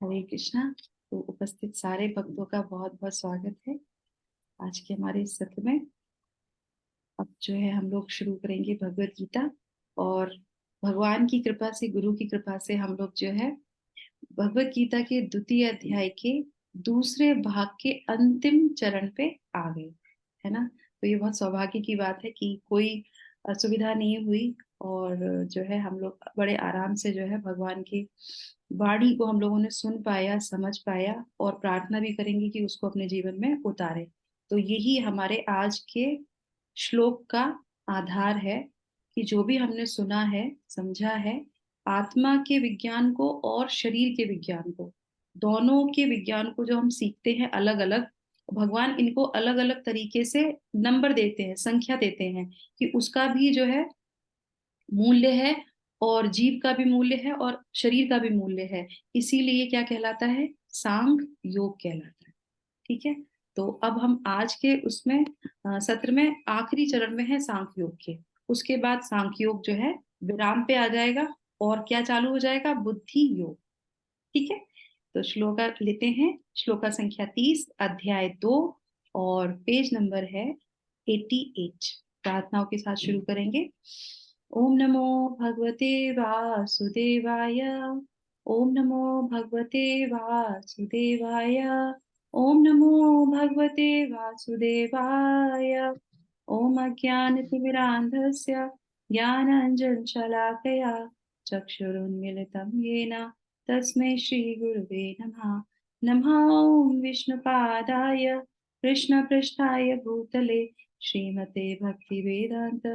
हरे कृष्णा। तो उपस्थित सारे भक्तों का बहुत बहुत स्वागत है आज के हमारे इस सत्र में। अब जो है हम लोग शुरू करेंगे भगवत गीता, और भगवान की कृपा से, गुरु की कृपा से हम लोग जो है भगवत गीता के द्वितीय अध्याय के दूसरे भाग के अंतिम चरण पे आ गए, है ना। तो ये बहुत सौभाग्य की बात है कि कोई असुविधा नहीं हुई, और जो है हम लोग बड़े आराम से जो है भगवान की वाणी को हम लोगों ने सुन पाया, समझ पाया, और प्रार्थना भी करेंगे कि उसको अपने जीवन में उतारे। तो यही हमारे आज के श्लोक का आधार है कि जो भी हमने सुना है, समझा है, आत्मा के विज्ञान को और शरीर के विज्ञान को, दोनों के विज्ञान को जो हम सीखते हैं अलग अलग, भगवान इनको अलग अलग तरीके से नंबर देते हैं, संख्या देते हैं कि उसका भी जो है मूल्य है, और जीव का भी मूल्य है, और शरीर का भी मूल्य है। इसीलिए क्या कहलाता है? सांख्य योग कहलाता है। ठीक है। तो अब हम आज के उसमें सत्र में आखिरी चरण में है सांख्य योग के। उसके बाद सांख्य योग जो है विराम पे आ जाएगा, और क्या चालू हो जाएगा? बुद्धि योग। ठीक है। तो श्लोक लेते हैं। श्लोका संख्या 30, अध्याय 2, और पेज नंबर है 88। प्रार्थनाओं के साथ शुरू करेंगे। ओम नमो भगवते वासुदेवाय। ओम नमो भगवते वासुदेवाय। ओम नमो भगवते वासुदेवाय। ओम अज्ञानतिमिरान्धस्य ज्ञानाञ्जनशलाकया चक्षुरुन्मीलितं येन तस्मै श्रीगुरुवे नमः। नमः ॐ विष्णुपादाय कृष्णपृष्ठाय भूतले श्रीमते भक्तिवेदान्त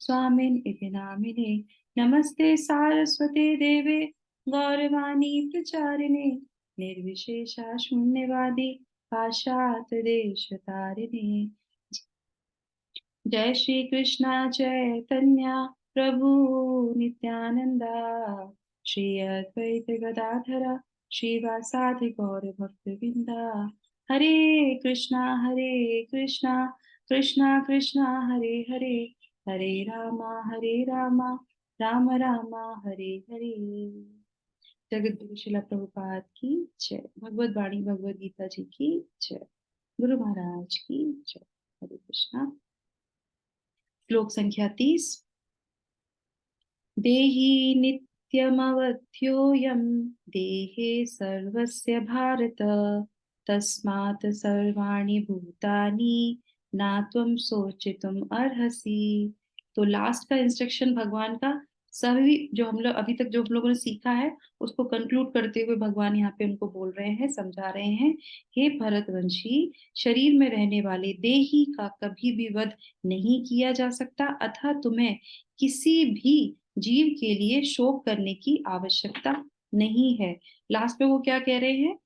स्वामिन् इति नामिने। नमस्ते सारस्वते देवे गौरवाणी प्रचारिणे निर्विशेषा शून्यवादी पाश्चात्य देशतारिणे। जय श्री कृष्णा चैतन्य प्रभु नित्यानंदा, श्री अद्वैत गदाधर श्रीवासादि गौर भक्त वृंदा। हरे कृष्णा कृष्णा कृष्णा हरे हरे, हरे रामा राम राम हरे हरे। जगत गुरु शिला प्रभुपाद की जय। भगवत वाणी भगवत गीता जी की जय। गुरु महाराज की जय। हरे कृष्णा। श्लोक संख्या 30। देहि नित्यमवध्योऽयं देहे सर्वस्य भारत, तस्मात् सर्वाणि भूतानि न त्वं शोचितुम् अर्हसि। तो लास्ट का इंस्ट्रक्शन भगवान का, सभी जो हम लोग अभी तक जो हम लोगों ने सीखा है उसको कंक्लूड करते हुए भगवान यहाँ पे उनको बोल रहे हैं, समझा रहे हैं। हे भरतवंशी, शरीर में रहने वाले देही का कभी भी वध नहीं किया जा सकता, अतः तुम्हें किसी भी जीव के लिए शोक करने की आवश्यकता नहीं है। लास्ट में वो क्या कह रहे हैं?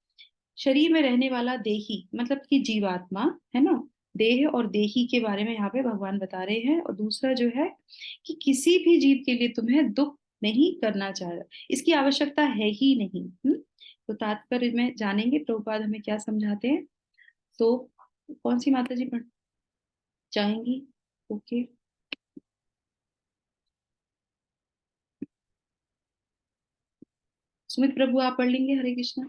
शरीर में रहने वाला देही मतलब कि जीवात्मा, है ना। देह और देही के बारे में यहाँ पे भगवान बता रहे हैं। और दूसरा जो है कि किसी भी जीव के लिए तुम्हें दुख नहीं करना चाहिए, इसकी आवश्यकता है ही नहीं। तो तात्पर्य में जानेंगे प्रभुपाद हमें क्या समझाते हैं। तो कौन सी माता जी पढ़ चाहेंगी? ओके। सुमित प्रभु आप पढ़ लेंगे। हरे कृष्णा।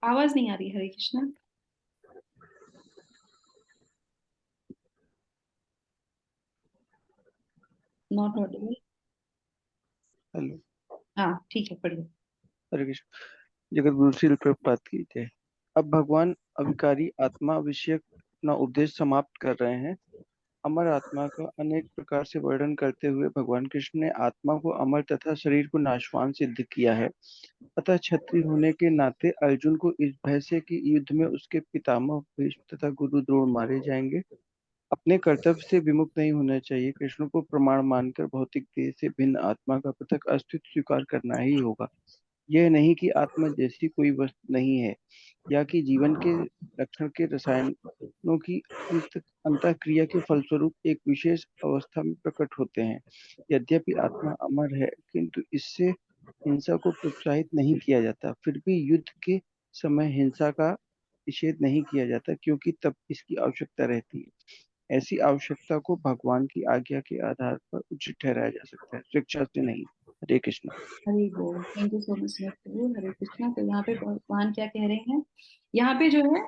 आवाज नहीं आ रही। Hare Krishna. Not audible. Hello. हाँ ठीक है, पढ़िए। हरे कृष्ण। जगत गुरु श्रील प्रभुपाद की जय। अब भगवान अविकारी आत्मा विषयक अपना उपदेश समाप्त कर रहे हैं। अमर आत्मा का अनेक प्रकार से वर्णन करते हुए भगवान कृष्ण ने आत्मा को अमर तथा शरीर को नाशवान सिद्ध किया है। अतः क्षत्रिय होने के नाते अर्जुन को इस भय से कि युद्ध में उसके पितामह भीष्म तथा गुरु द्रोण मारे जाएंगे, अपने कर्तव्य से विमुख नहीं होना चाहिए। कृष्ण को प्रमाण मानकर भौतिक देह से भिन्न आत्मा का पृथक अस्तित्व स्वीकार करना ही होगा। यह नहीं कि आत्मा जैसी कोई वस्तु नहीं है, या कि जीवन के लक्षण के रसायनों की अंतःक्रिया के फलस्वरूप एक विशेष अवस्था में प्रकट होते हैं। यद्यपि आत्मा अमर है, किंतु इससे हिंसा को प्रोत्साहित नहीं किया जाता। फिर भी युद्ध के समय हिंसा का निषेध नहीं किया जाता, क्योंकि तब इसकी आवश्यकता रहती है। ऐसी आवश्यकता को भगवान की आज्ञा के आधार पर उचित ठहराया जा सकता है, शिक्षा से नहीं। हरे कृष्ण। हरि बोल, थैंक यू सो मच प्रभु। हरे कृष्णा। तो यहाँ पे भगवान क्या कह रहे हैं, यहाँ पे जो है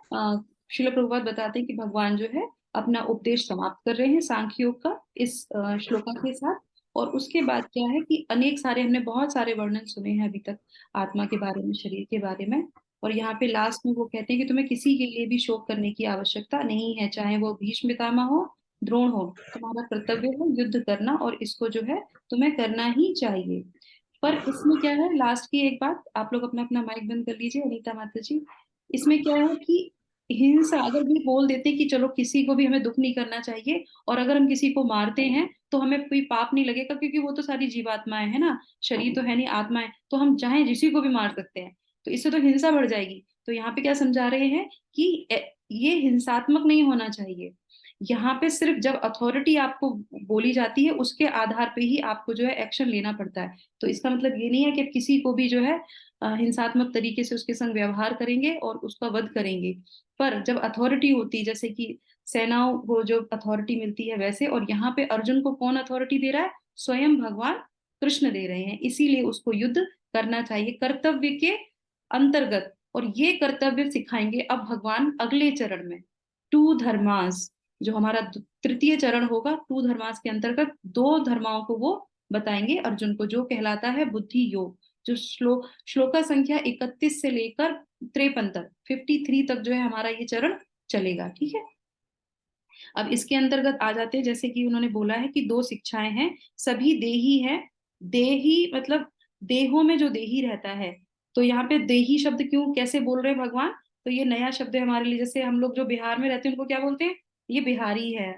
श्रील प्रभुपाद बताते हैं कि भगवान जो है अपना उपदेश समाप्त कर रहे हैं सांख्य योग का इस श्लोका के साथ। और उसके बाद क्या है कि अनेक सारे, हमने बहुत सारे वर्णन सुने हैं अभी तक आत्मा के बारे में, शरीर के बारे में। और यहाँ पे लास्ट में वो कहते हैं कि तुम्हें किसी के लिए भी शोक करने की आवश्यकता नहीं है, चाहे वो भीष्म पितामह हो, द्रोण हो। तुम्हारा कर्तव्य है युद्ध करना, और इसको जो है तुम्हें करना ही चाहिए। पर इसमें क्या है, लास्ट की एक बात, आप लोग अपना अपना माइक बंद कर लीजिए, अनीता माता जी। इसमें क्या है कि हिंसा, अगर भी बोल देते कि चलो किसी को भी हमें दुख नहीं करना चाहिए, और अगर हम किसी को मारते हैं तो हमें कोई पाप नहीं लगेगा, क्योंकि वो तो सारी जीवात्माएं है ना, शरीर तो है नहीं, आत्मा है, तो हम चाहे जिसी को भी मार सकते हैं। तो इससे तो हिंसा बढ़ जाएगी। तो यहाँ पे क्या समझा रहे हैं कि ये हिंसात्मक नहीं होना चाहिए। यहाँ पे सिर्फ जब अथॉरिटी आपको बोली जाती है उसके आधार पे ही आपको जो है एक्शन लेना पड़ता है। तो इसका मतलब ये नहीं है कि आप किसी को भी जो है हिंसात्मक तरीके से उसके संग व्यवहार करेंगे और उसका वध करेंगे। पर जब अथॉरिटी होती है, जैसे कि सेनाओं को जो अथॉरिटी मिलती है वैसे, और यहाँ पे अर्जुन को कौन अथॉरिटी दे रहा है, स्वयं भगवान कृष्ण दे रहे हैं, इसीलिए उसको युद्ध करना चाहिए कर्तव्य के अंतर्गत। और ये कर्तव्य सिखाएंगे अब भगवान अगले चरण में, टू धर्मास, जो हमारा तृतीय चरण होगा। टू धर्मास के अंतर्गत दो धर्माओं को वो बताएंगे अर्जुन को, जो कहलाता है बुद्धि योग। जो श्लोका संख्या 31 से लेकर 53 तक, 53 तक जो है हमारा ये चरण चलेगा, ठीक है। अब इसके अंतर्गत आ जाते हैं, जैसे कि उन्होंने बोला है कि दो शिक्षाएं हैं, सभी देही है। देही मतलब देहों में जो देही रहता है। तो यहाँ पे देही शब्द क्यों, कैसे बोल रहे हैं भगवान, तो ये नया शब्द है हमारे लिए। जैसे हम लोग जो बिहार में रहते हैं उनको क्या बोलते हैं, ये बिहारी है।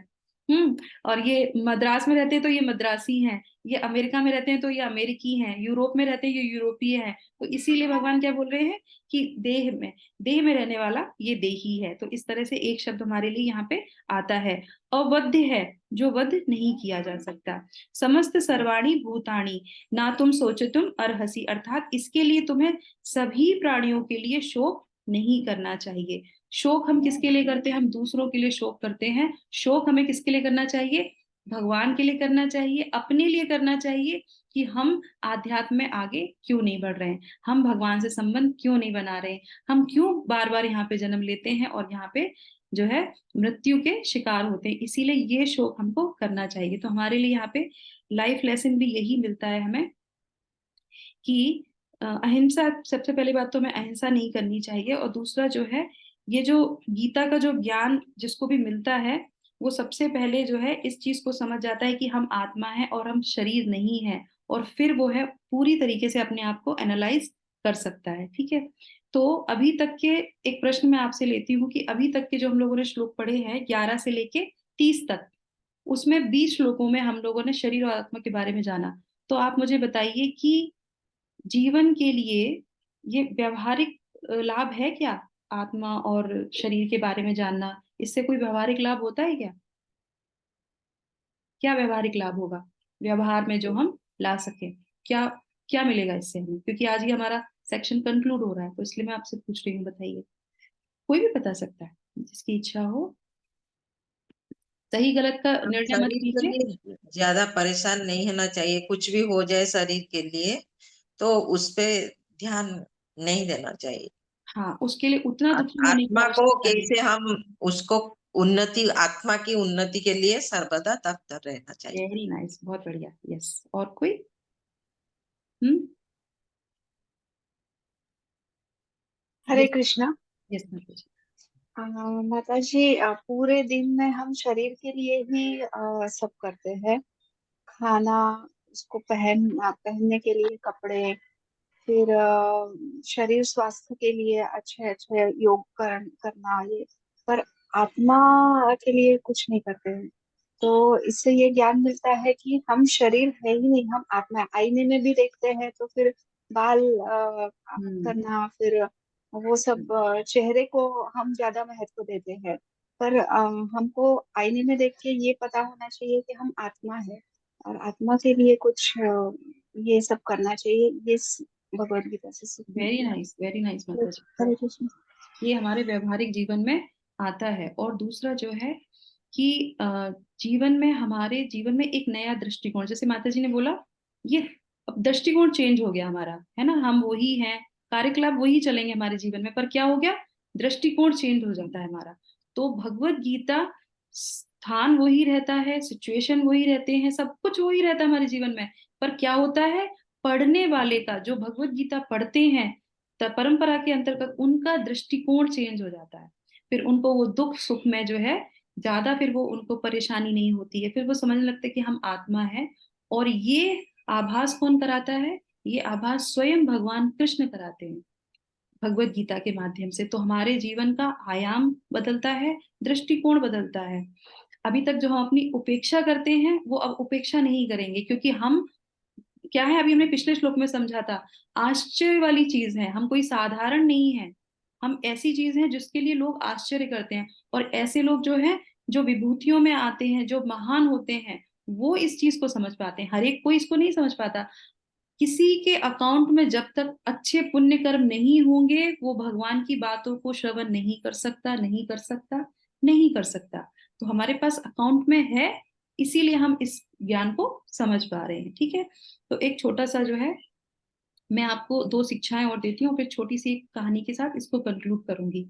और ये मद्रास में रहते हैं तो ये मद्रासी हैं, ये अमेरिका में रहते हैं तो ये अमेरिकी हैं, यूरोप में रहते हैं ये यूरोपीय हैं। तो इसीलिए भगवान क्या बोल रहे हैं कि देह में रहने वाला ये देही है। तो इस तरह से एक शब्द हमारे लिए यहाँ पे आता है। अवध्य है, जो वध नहीं किया जा सकता। समस्त सर्वाणी भूतानी ना तुम सोचे तुम अर्हसी, अर्थात इसके लिए तुम्हें सभी प्राणियों के लिए शोक नहीं करना चाहिए। शोक हम किसके लिए करते हैं, हम दूसरों के लिए शोक करते हैं। शोक हमें किसके लिए करना चाहिए, भगवान के लिए करना चाहिए, अपने लिए करना चाहिए, कि हम आध्यात्म में आगे क्यों नहीं बढ़ रहे हैं, हम भगवान से संबंध क्यों नहीं बना रहे हैं, हम क्यों बार बार यहाँ पे जन्म लेते हैं और यहाँ पे जो है मृत्यु के शिकार होते हैं। इसीलिए ये शोक हमको करना चाहिए। तो हमारे लिए यहाँ पे लाइफ लेसन भी यही मिलता है हमें, कि अहिंसा, सबसे पहली बात तो हमें अहिंसा नहीं करनी चाहिए। और दूसरा जो है, ये जो गीता का जो ज्ञान जिसको भी मिलता है, वो सबसे पहले जो है इस चीज को समझ जाता है कि हम आत्मा है और हम शरीर नहीं है। और फिर वो है पूरी तरीके से अपने आप को एनालाइज कर सकता है, ठीक है। तो अभी तक के एक प्रश्न मैं आपसे लेती हूँ कि अभी तक के जो हम लोगों ने श्लोक पढ़े हैं 11 से लेके 30 तक, उसमें 20 श्लोकों में हम लोगों ने शरीर और आत्मा के बारे में जाना। तो आप मुझे बताइए कि जीवन के लिए ये व्यवहारिक लाभ है क्या, आत्मा और शरीर के बारे में जानना, इससे कोई व्यवहारिक लाभ होता है क्या, क्या व्यवहारिक लाभ होगा व्यवहार में जो हम ला सके, क्या क्या मिलेगा इससे हमें, क्योंकि आज ही हमारा सेक्शन कंक्लूड हो रहा है, तो इसलिए मैं आपसे पूछ रही हूँ, बताइए। कोई भी बता सकता है जिसकी इच्छा हो, सही गलत का हम निर्णय मत शरीर के कीजिए। लिए ज्यादा परेशान नहीं होना चाहिए, कुछ भी हो जाए शरीर के लिए तो उस पे ध्यान नहीं देना चाहिए। हाँ, उसके लिए उतना दुखी होने की आत्मा को आवश्यकता नहीं। कैसे हम उसको उन्नति, आत्मा की उन्नति के लिए सर्वदा तत्पर रहना चाहिए। वेरी नाइस, बहुत बढ़िया, यस। और कोई? हम्म। हरे यस। कृष्णा। यस माता जी। माता जी, पूरे दिन में हम शरीर के लिए ही सब करते हैं। खाना, उसको पहनने के लिए कपड़े, फिर शरीर स्वास्थ्य के लिए अच्छे अच्छे करना ये, पर आत्मा के लिए कुछ नहीं करते हैं। तो इससे ये ज्ञान मिलता है कि हम शरीर है ही नहीं, हम आत्मा है। आईने में भी देखते हैं तो फिर बाल हम्म। करना, फिर वो सब चेहरे को हम ज्यादा महत्व देते हैं। पर हमको आईने में देख के ये पता होना चाहिए कि हम आत्मा है, और आत्मा के लिए कुछ ये सब करना चाहिए। ये भगवत गीता से सीखने वेरी को मिला। नाइस, वेरी नाइस माता जी। हरे कृष्ण। ये हमारे व्यवहारिक जीवन में आता है। और दूसरा जो है कि जीवन में, हमारे जीवन में एक नया दृष्टिकोण, जैसे माता जी ने बोला, ये अब दृष्टिकोण चेंज हो गया हमारा, है ना। हम वही हैं, कार्यकलाप वही चलेंगे हमारे जीवन में, पर क्या हो गया, दृष्टिकोण चेंज हो जाता है हमारा। तो भगवत गीता, स्थान वही रहता है, सिचुएशन वही रहते हैं, सब कुछ वही रहता है हमारे जीवन में, पर क्या होता है, पढ़ने वाले का, जो भगवत गीता पढ़ते हैं परंपरा के अंतर्गत, उनका दृष्टिकोण चेंज हो जाता है। फिर उनको वो दुख सुख में जो है ज्यादा, फिर वो उनको परेशानी नहीं होती है, फिर वो समझने लगते हैं कि हम आत्मा है। और ये आभास कौन कराता है, ये आभास स्वयं भगवान कृष्ण कराते हैं भगवत गीता के माध्यम से। तो हमारे जीवन का आयाम बदलता है, दृष्टिकोण बदलता है। अभी तक जो हम अपनी उपेक्षा करते हैं, वो अब उपेक्षा नहीं करेंगे, क्योंकि हम क्या है, अभी हमने पिछले श्लोक में समझा था, आश्चर्य वाली चीज है, हम कोई साधारण नहीं है, हम ऐसी चीज है जिसके लिए लोग आश्चर्य करते हैं। और ऐसे लोग जो है, जो विभूतियों में आते हैं, जो महान होते हैं, वो इस चीज को समझ पाते हैं। हर एक कोई इसको नहीं समझ पाता। किसी के अकाउंट में जब तक अच्छे पुण्य कर्म नहीं होंगे, वो भगवान की बातों को श्रवण नहीं कर सकता, नहीं कर सकता, नहीं कर सकता। तो हमारे पास अकाउंट में है, इसीलिए हम इस ज्ञान को समझ पा रहे हैं। ठीक है, तो एक छोटा सा जो है, मैं आपको दो शिक्षाएं और देती हूँ, फिर छोटी सी एक कहानी के साथ इसको कंक्लूड करूंगी।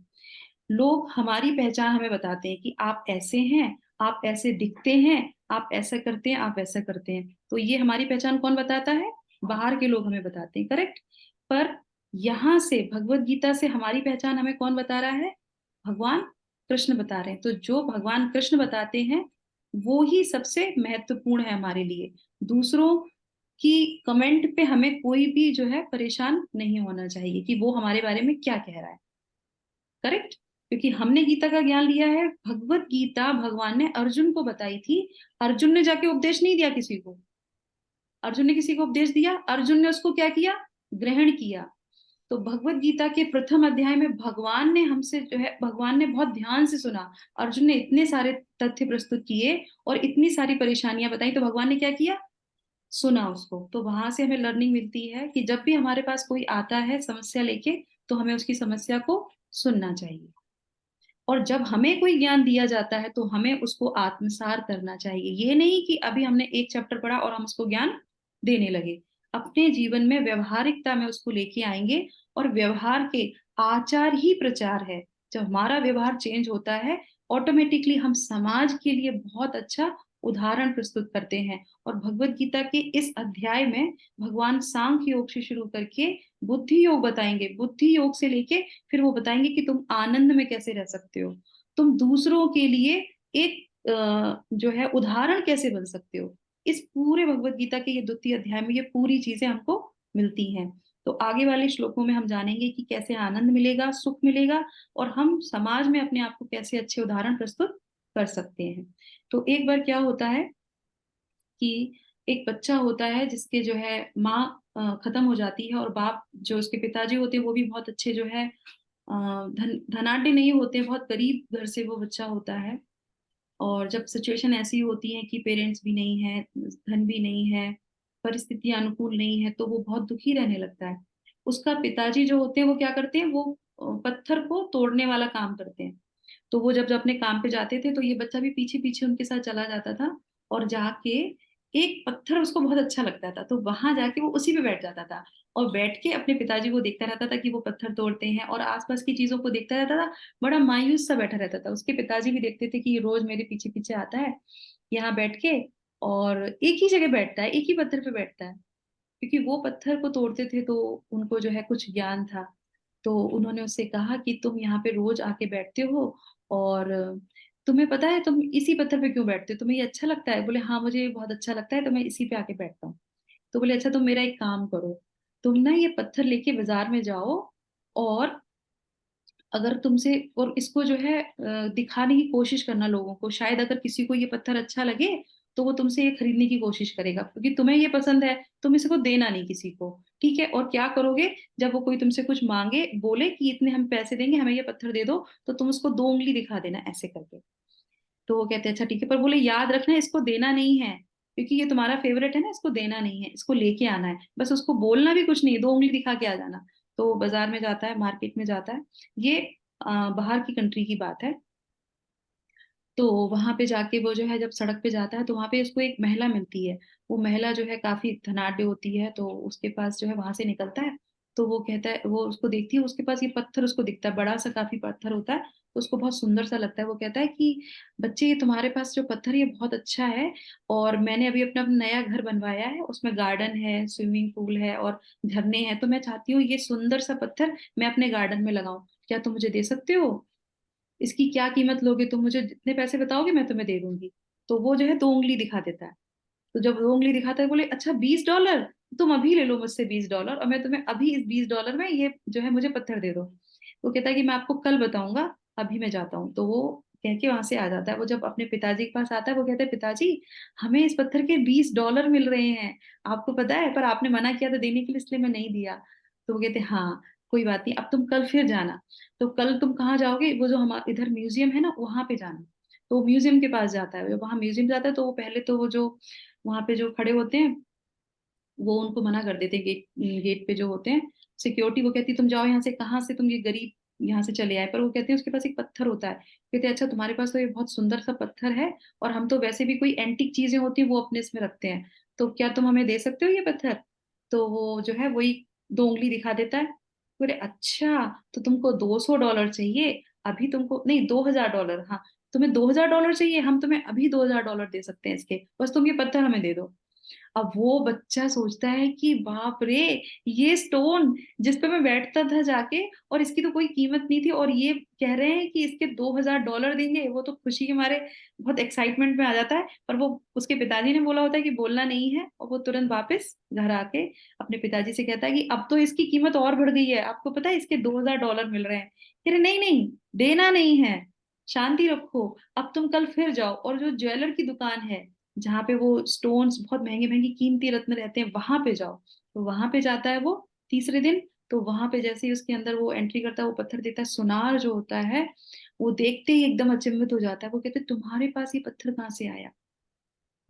लोग हमारी पहचान हमें बताते हैं कि आप ऐसे हैं, आप ऐसे दिखते हैं, आप ऐसा करते हैं, आप वैसा करते हैं। तो ये हमारी पहचान कौन बताता है, बाहर के लोग हमें बताते हैं, करेक्ट। पर यहाँ से भगवत गीता से हमारी पहचान हमें कौन बता रहा है, भगवान कृष्ण बता रहे हैं। तो जो भगवान कृष्ण बताते हैं वो ही सबसे महत्वपूर्ण है हमारे लिए। दूसरों की कमेंट पे हमें कोई भी जो है परेशान नहीं होना चाहिए कि वो हमारे बारे में क्या कह रहा है, करेक्ट। क्योंकि हमने गीता का ज्ञान लिया है, भगवत गीता भगवान ने अर्जुन को बताई थी। अर्जुन ने जाके उपदेश नहीं दिया किसी को, अर्जुन ने किसी को उपदेश दिया, अर्जुन ने उसको क्या किया, ग्रहण किया। तो भगवत गीता के प्रथम अध्याय में भगवान ने हमसे जो है, भगवान ने बहुत ध्यान से सुना। अर्जुन ने इतने सारे तथ्य प्रस्तुत किए और इतनी सारी परेशानियां बताई, तो भगवान ने क्या किया, सुना उसको। तो वहां से हमें लर्निंग मिलती है कि जब भी हमारे पास कोई आता है समस्या लेके, तो हमें उसकी समस्या को सुनना चाहिए। और जब हमें कोई ज्ञान दिया जाता है तो हमें उसको आत्मसार करना चाहिए। ये नहीं कि अभी हमने एक चैप्टर पढ़ा और हम उसको ज्ञान देने लगे, अपने जीवन में व्यवहारिकता में उसको लेके आएंगे। और व्यवहार के आचार ही प्रचार है। जब हमारा व्यवहार चेंज होता है, ऑटोमेटिकली हम समाज के लिए बहुत अच्छा उदाहरण प्रस्तुत करते हैं। और भगवत गीता के इस अध्याय में भगवान सांख्य योग से शुरू करके बुद्धि योग बताएंगे, बुद्धि योग से लेके फिर वो बताएंगे कि तुम आनंद में कैसे रह सकते हो, तुम दूसरों के लिए एक जो है उदाहरण कैसे बन सकते हो। इस पूरे भगवत गीता के ये द्वितीय अध्याय में ये पूरी चीजें हमको मिलती हैं। तो आगे वाले श्लोकों में हम जानेंगे कि कैसे आनंद मिलेगा, सुख मिलेगा, और हम समाज में अपने आप को कैसे अच्छे उदाहरण प्रस्तुत कर सकते हैं। तो एक बार क्या होता है कि एक बच्चा होता है जिसके जो है माँ खत्म हो जाती है, और बाप जो उसके पिताजी होते हैं वो भी बहुत अच्छे जो है धनाढ्य नहीं होते, बहुत गरीब घर से वो बच्चा होता है। और जब सिचुएशन ऐसी होती है कि पेरेंट्स भी नहीं है, धन भी नहीं है, परिस्थितियां अनुकूल नहीं है, तो वो बहुत दुखी रहने लगता है। उसका पिताजी जो होते हैं वो क्या करते हैं, वो पत्थर को तोड़ने वाला काम करते हैं। तो वो जब जब अपने काम पे जाते थे तो ये बच्चा भी पीछे पीछे उनके साथ चला जाता था, और जाके एक पत्थर उसको बहुत अच्छा लगता था, तो वहां जाके वो उसी पे बैठ जाता था, और बैठ के अपने पिताजी को देखता रहता था कि वो पत्थर तोड़ते हैं, और आसपास की चीजों को देखता रहता था। बड़ा मायूस सा बैठा रहता था। उसके पिताजी भी देखते थे कि ये रोज मेरे पीछे पीछे आता है यहाँ बैठ के, और एक ही जगह बैठता है, एक ही पत्थर पे बैठता है। क्योंकि वो पत्थर को तोड़ते थे तो उनको जो है कुछ ज्ञान था। तो उन्होंने उससे कहा कि तुम यहाँ पे रोज आके बैठते हो, और तुम्हें पता है तुम इसी पत्थर पे क्यों बैठते हो, तुम्हें ये अच्छा लगता है। बोले हाँ मुझे ये बहुत अच्छा लगता है, तो मैं इसी पे आके बैठता हूँ। तो बोले अच्छा तुम मेरा एक काम करो, तुम ना ये पत्थर लेके बाजार में जाओ, और अगर तुमसे, और इसको जो है दिखाने की कोशिश करना लोगों को, शायद अगर किसी को ये पत्थर अच्छा लगे तो वो तुमसे ये खरीदने की कोशिश करेगा, क्योंकि तुम्हें ये पसंद है, तुम इसको देना नहीं किसी को। ठीक है, और क्या करोगे, जब वो कोई तुमसे कुछ मांगे, बोले कि इतने हम पैसे देंगे, हमें ये पत्थर दे दो, तो तुम उसको 2 उंगली दिखा देना ऐसे करके। तो वो कहते हैं अच्छा ठीक है, पर बोले याद रखना इसको देना नहीं है, क्योंकि ये तुम्हारा फेवरेट है ना, इसको देना नहीं है, इसको लेके आना है, बस उसको बोलना भी कुछ नहीं, 2 उंगली दिखा के आ जाना। तो वो बाजार में जाता है, मार्केट में जाता है, ये बाहर की कंट्री की बात है। तो वहां पे जाके वो जो है जब सड़क पे जाता है तो वहां पे उसको एक महिला मिलती है। वो महिला जो है काफी धनाढ्य होती है, तो उसके पास जो है वहां से निकलता है। तो वो कहता है, वो उसको देखती है, उसके पास ये पत्थर उसको दिखता है, बड़ा सा काफी पत्थर होता है। तो उसको बहुत सुंदर सा लगता है। वो कहता है कि बच्चे, ये तुम्हारे पास जो पत्थर है ये बहुत अच्छा है, और मैंने अभी अपना नया घर बनवाया है, उसमें गार्डन है, स्विमिंग पूल है और झरने हैं, तो मैं चाहती हूँ ये सुंदर सा पत्थर मैं अपने गार्डन में लगाऊं। क्या तुम मुझे दे सकते हो? इसकी क्या कीमत लोगे? तुम मुझे जितने पैसे बताओगे मैं तुम्हें दे दूंगी। तो वो जो है 2 उंगली दिखा देता है। तो जब 2 उंगली दिखाता है, बोले अच्छा $20, तुम अभी ले लो मुझसे $20, और मैं तुम्हें अभी इस $20 में ये जो है मुझे पत्थर दे दो। वो कहता है कि मैं आपको कल बताऊंगा, अभी मैं जाता हूँ। तो वो कह के वहां से आ जाता है। वो जब अपने पिताजी के पास आता है, वो कहता है, पिताजी हमें इस पत्थर के $20 मिल रहे हैं, आपको पता है, पर आपने मना किया था देने के लिए, इसलिए मैं नहीं दिया। तो वो कहते हैं, हाँ कोई बात नहीं, अब तुम कल फिर जाना। तो कल तुम कहाँ जाओगे? वो जो हमारे इधर म्यूजियम है ना, वहां पे जाना। तो वो म्यूजियम के पास जाता है। जब वहां म्यूजियम जाता है तो वो पहले तो वो जो वहां पे जो खड़े होते हैं, वो उनको मना कर देते हैं। गेट गेट पे जो होते हैं सिक्योरिटी, वो कहती है तुम जाओ यहाँ से, कहाँ से तुम ये गरीब यहाँ से चले आए? पर वो कहते हैं उसके पास एक पत्थर होता है। कहते हैं अच्छा तुम्हारे पास तो ये बहुत सुंदर सा पत्थर है, और हम तो वैसे भी कोई एंटिक चीजें होती हैं वो अपने इसमें रखते हैं, तो क्या तुम हमें दे सकते हो ये पत्थर? तो वो जो है वही 2 उंगली दिखा देता है। बोले अच्छा, तो तुमको $200 चाहिए? अभी तुमको नहीं, $2000, हाँ तुम्हें $2000 चाहिए, हम तुम्हें अभी $2000 दे सकते हैं इसके, बस तुम ये पत्थर हमें दे दो। अब वो बच्चा सोचता है कि बाप रे, ये स्टोन जिस पे मैं बैठता था जाके, और इसकी तो कोई कीमत नहीं थी, और ये कह रहे हैं कि इसके $2000 देंगे। वो तो खुशी के मारे बहुत एक्साइटमेंट में आ जाता है, पर वो उसके पिताजी ने बोला होता है कि बोलना नहीं है, और वो तुरंत वापस घर आके अपने पिताजी से कहता है कि अब तो इसकी कीमत और बढ़ गई है, आपको पता है इसके $2000 मिल रहे हैं। कह रहे नहीं नहीं, देना नहीं है, शांति रखो, अब तुम कल फिर जाओ, और जो ज्वेलर की दुकान है जहाँ पे वो स्टोन्स बहुत महंगे महंगे कीमती रत्न रहते हैं, वहां पे जाओ। तो वहां पे जाता है वो तीसरे दिन। तो वहां पे जैसे ही उसके अंदर वो एंट्री करता है, वो पत्थर देता है, सुनार जो होता है, वो देखते ही एकदम अचंभित हो जाता है। वो कहते तुम्हारे पास ये पत्थर कहाँ से आया,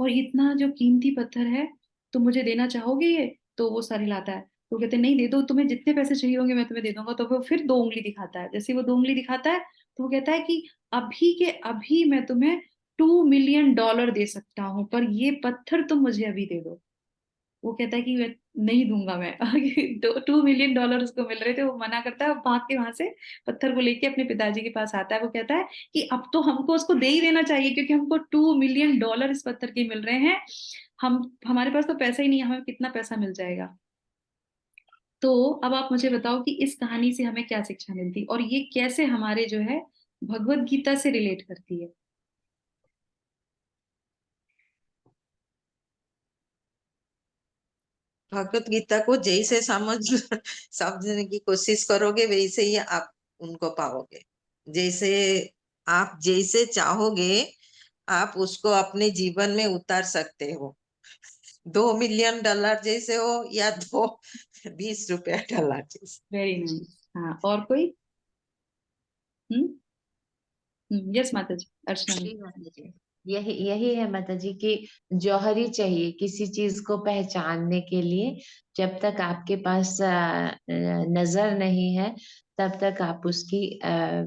और इतना जो कीमती पत्थर है, तुम मुझे देना चाहोगे ये? तो वो सारी लाता है। तो कहते नहीं, दे दो, तुम्हें जितने पैसे चाहिए होंगे मैं तुम्हें दे दूंगा। तो वो फिर 2 उंगली दिखाता है। जैसे ही वो 2 उंगली दिखाता है, तो वो कहता है कि अभी के अभी मैं तुम्हें $2 मिलियन दे सकता हूँ, पर ये पत्थर तुम मुझे अभी दे दो। वो कहता है कि मैं नहीं दूंगा मैं। $2 मिलियन उसको मिल रहे थे, वो मना करता है, और भाग के वहां से पत्थर को लेके अपने पिताजी के पास आता है। वो कहता है कि अब तो हमको उसको दे ही देना चाहिए, क्योंकि हमको $2 मिलियन इस पत्थर के मिल रहे हैं। हम हमारे पास तो पैसा ही नहीं है, हमें कितना पैसा मिल जाएगा? तो अब आप मुझे बताओ कि इस कहानी से हमें क्या शिक्षा मिलती, और ये कैसे हमारे जो है भगवत गीता से रिलेट करती है? भगवत गीता को जैसे समझने की कोशिश करोगे वैसे ही आप उनको पाओगे। जैसे आप जैसे चाहोगे आप उसको अपने जीवन में उतार सकते हो। $2 मिलियन जैसे हो या दो $20 जैसे। Very nice. हाँ, और कोई? यस माता जी, अर्चना में। जी माता जी, यही यही है माता जी कि जौहर ही चाहिए किसी चीज को पहचानने के लिए। जब तक आपके पास नजर नहीं है, तब तक आप उसकी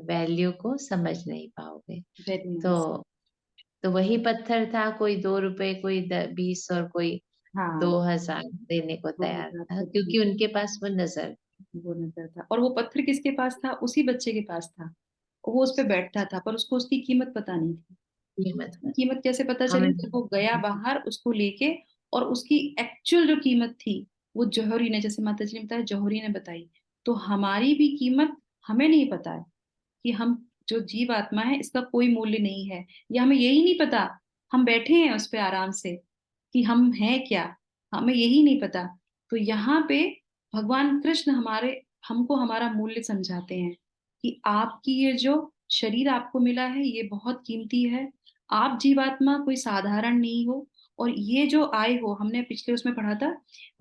वैल्यू को समझ नहीं पाओगे। Very nice. तो तो वही पत्थर था, कोई 2 रुपए, कोई 20 और कोई हाँ, 2000 देने को वो तैयार हजार था, सच में, क्योंकि उनके पास वो नजर वो नजर था। और वो पत्थर किसके पास था? उसी बच्चे के पास था। वो उस पे बैठता था, पर उसको उसकी कीमत पता नहीं थी। कीमत उसकी कीमत कैसे पता चली? हमें। जब वो गया बाहर उसको लेके, और उसकी एक्चुअल जो कीमत थी, वो जौहरी ने, जैसे माता जी ने बताया, जौहरी ने बताई। तो हमारी भी कीमत हमें नहीं पता है, कि हम जो जीव आत्मा है इसका कोई मूल्य नहीं है, या हमें यही नहीं पता, हम बैठे हैं उस पे आराम से, कि हम हैं क्या, हमें यही नहीं पता। तो यहाँ पे भगवान कृष्ण हमारे हमको हमारा मूल्य समझाते हैं, कि आपकी ये जो शरीर आपको मिला है ये बहुत कीमती है। आप जीवात्मा कोई साधारण नहीं हो। और ये जो आए हो, हमने पिछले उसमें पढ़ा था,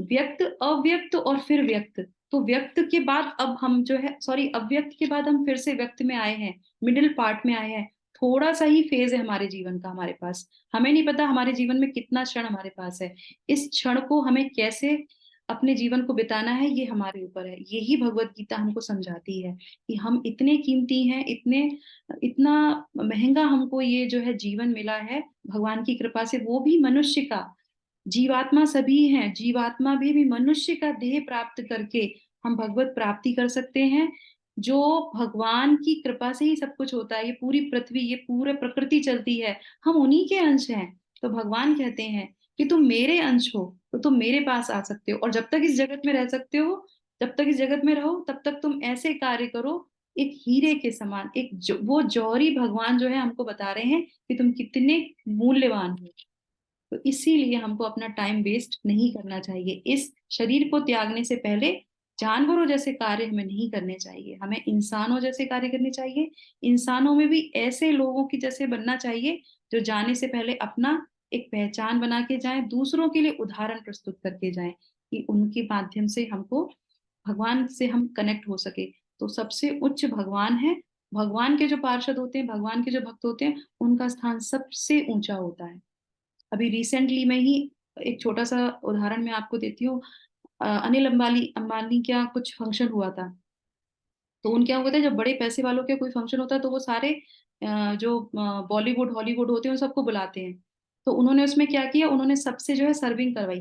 व्यक्त, अव्यक्त और फिर व्यक्त। तो व्यक्त के बाद अब हम जो है, सॉरी, अव्यक्त के बाद हम फिर से व्यक्त में आए हैं, मिडिल पार्ट में आए हैं। थोड़ा सा ही फेज है हमारे जीवन का हमारे पास। हमें नहीं पता हमारे जीवन में कितना क्षण हमारे पास है। इस क्षण को हमें कैसे अपने जीवन को बिताना है ये हमारे ऊपर है। यही भगवत गीता हमको समझाती है कि हम इतने कीमती हैं, इतना महंगा हमको ये जो है जीवन मिला है भगवान की कृपा से, वो भी मनुष्य का। जीवात्मा सभी हैं, जीवात्मा भी मनुष्य का देह प्राप्त करके हम भगवत प्राप्ति कर सकते हैं। जो भगवान की कृपा से ही सब कुछ होता है। ये पूरी पृथ्वी, ये पूरे प्रकृति चलती है, हम उन्हीं के अंश हैं। तो भगवान कहते हैं कि तुम मेरे अंश हो तो तुम मेरे पास आ सकते हो, और जब तक इस जगत में रह सकते हो, जब तक इस जगत में रहो, तब तक तुम ऐसे कार्य करो एक हीरे के समान। वो जौहरी भगवान जो है हमको बता रहे हैं कि तुम कितने मूल्यवान हो। तो इसीलिए हमको अपना टाइम वेस्ट नहीं करना चाहिए। इस शरीर को त्यागने से पहले जानवरों जैसे कार्य हमें नहीं करने चाहिए, हमें इंसानों जैसे कार्य करने चाहिए। इंसानों में भी ऐसे लोगों की जैसे बनना चाहिए जो जाने से पहले अपना एक पहचान बना के जाएं, दूसरों के लिए उदाहरण प्रस्तुत करके जाएं, कि उनके माध्यम से हमको भगवान से हम कनेक्ट हो सके। तो सबसे उच्च भगवान है। भगवान के जो पार्षद होते हैं, भगवान के जो भक्त होते हैं, उनका स्थान सबसे ऊंचा होता है। अभी रिसेंटली में ही एक छोटा सा उदाहरण मैं आपको देती हूँ। अनिल अंबानी अंबानी का कुछ फंक्शन हुआ था। तो उनके क्या हुआ था, जब बड़े पैसे वालों के कोई फंक्शन होता है तो वो सारे जो बॉलीवुड हॉलीवुड होते हैं उन सबको बुलाते हैं। तो उन्होंने उसमें क्या किया, उन्होंने सबसे जो है सर्विंग करवाई।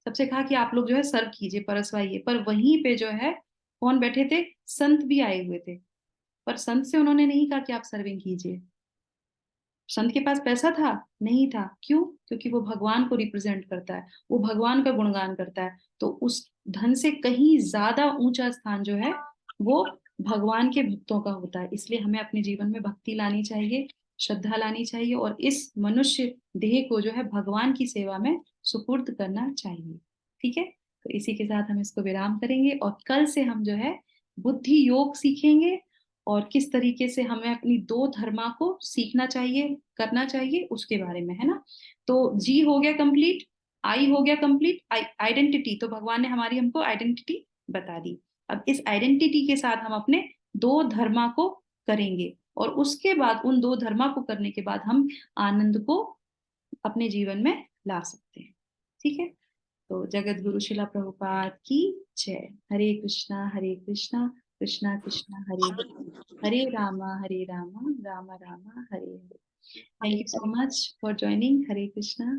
सबसे कहा कि आप लोग जो है सर्व कीजिए, परसवाइए। पर वहीं पे जो है कौन बैठे थे, संत भी आए हुए थे। पर संत से उन्होंने नहीं कहा कि आप सर्विंग कीजिए। संत के पास पैसा था नहीं था, क्यों? क्योंकि वो भगवान को रिप्रेजेंट करता है, वो भगवान का गुणगान करता है। तो उस धन से कहीं ज्यादा ऊंचा स्थान जो है वो भगवान के भक्तों का होता है। इसलिए हमें अपने जीवन में भक्ति लानी चाहिए, श्रद्धा लानी चाहिए, और इस मनुष्य देह को जो है भगवान की सेवा में सुपुर्द करना चाहिए। ठीक है, तो इसी के साथ हम इसको विराम करेंगे, और कल से हम जो है बुद्धि योग सीखेंगे, और किस तरीके से हमें अपनी दो धर्मा को सीखना चाहिए, करना चाहिए, उसके बारे में, है ना। तो जी हो गया कंप्लीट, आई हो गया कंप्लीट, आइडेंटिटी, तो भगवान ने हमारी हमको आइडेंटिटी बता दी। अब इस आइडेंटिटी के साथ हम अपने दो धर्मा को करेंगे, और उसके बाद उन दो धर्मा को करने के बाद हम आनंद को अपने जीवन में ला सकते हैं। ठीक है, तो जगत गुरु शिला प्रभुपाद की जय। Hare Krishna Krishna Krishna Hare Hare Rama Rama Rama Hare Hare. Thank you so much for joining. Hare Krishna.